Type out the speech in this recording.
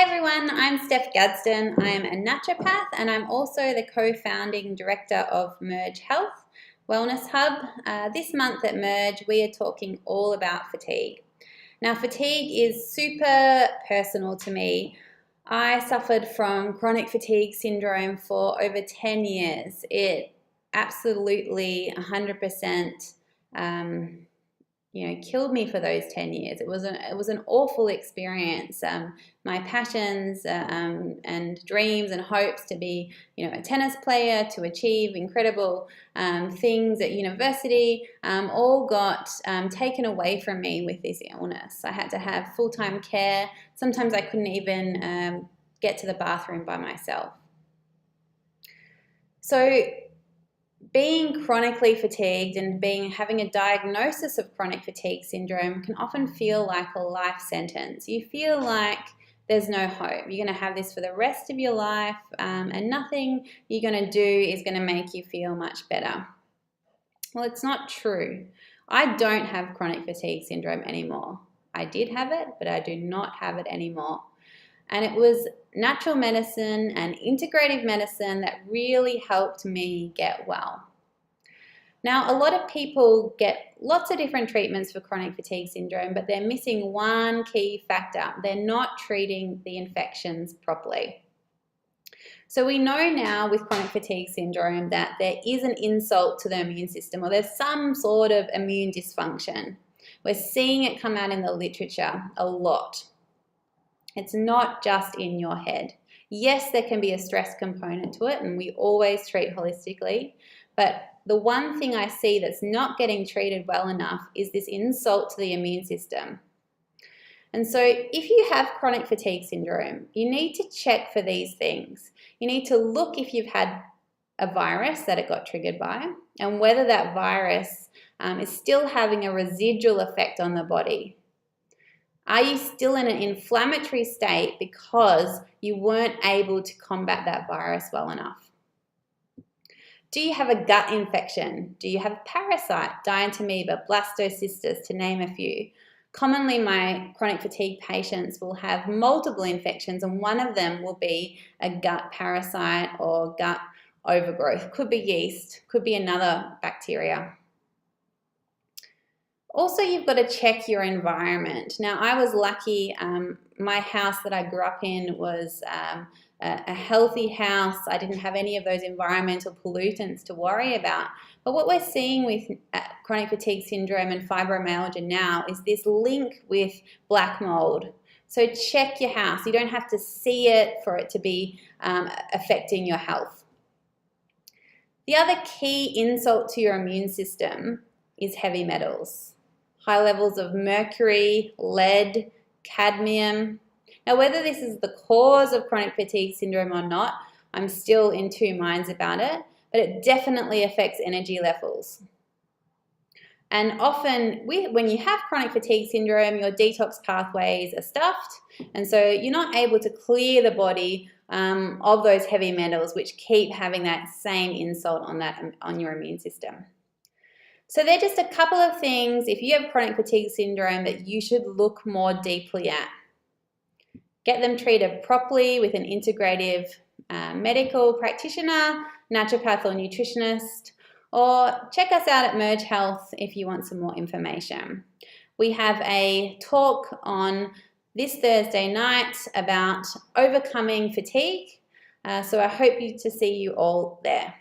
everyone, I'm Steph Gadsden. I'm a naturopath and I'm also the co-founding director of Merge Health Wellness Hub. This month at Merge, we are talking all about fatigue. Now, fatigue is super personal to me. I suffered from chronic fatigue syndrome for over 10 years. It absolutely 100% killed me for those 10 years. It was an awful experience. My passions and dreams and hopes to be, a tennis player, to achieve incredible things at university, all got taken away from me with this illness. I had to have full-time care. Sometimes I couldn't even get to the bathroom by myself. So being chronically fatigued and having a diagnosis of chronic fatigue syndrome can often feel like a life sentence. You feel like there's no hope. You're going to have this for the rest of your life, and nothing you're going to do is going to make you feel much better. Well, it's not true. I don't have chronic fatigue syndrome anymore. I did have it, but I do not have it anymore. And it was natural medicine and integrative medicine that really helped me get well. Now, a lot of people get lots of different treatments for chronic fatigue syndrome, but they're missing one key factor. They're not treating the infections properly. So we know now with chronic fatigue syndrome that there is an insult to the immune system, or there's some sort of immune dysfunction. We're seeing it come out in the literature a lot. It's not just in your head. Yes, there can be a stress component to it, and we always treat holistically, but the one thing I see that's not getting treated well enough is this insult to the immune system. And so if you have chronic fatigue syndrome, you need to check for these things. You need to look if you've had a virus that it got triggered by, and whether that virus is still having a residual effect on the body. Are you still in an inflammatory state because you weren't able to combat that virus well enough? Do you have a gut infection? Do you have a parasite, dientamoeba, blastocystis, to name a few? Commonly, my chronic fatigue patients will have multiple infections, and one of them will be a gut parasite or gut overgrowth. Could be yeast, could be another bacteria. Also, you've got to check your environment. Now, I was lucky. My house that I grew up in was a healthy house. I didn't have any of those environmental pollutants to worry about. But what we're seeing with chronic fatigue syndrome and fibromyalgia now is this link with black mold. So check your house. You don't have to see it for it to be affecting your health. The other key insult to your immune system is heavy metals. High levels of mercury, lead, cadmium. Now, whether this is the cause of chronic fatigue syndrome or not, I'm still in two minds about it, but it definitely affects energy levels. And often, when you have chronic fatigue syndrome, your detox pathways are stuffed, and so you're not able to clear the body of those heavy metals, which keep having that same insult on your immune system. So they're just a couple of things, if you have chronic fatigue syndrome, that you should look more deeply at. Get them treated properly with an integrative medical practitioner, naturopath or nutritionist, or check us out at Merge Health if you want some more information. We have a talk on this Thursday night about overcoming fatigue, so I hope to see you all there.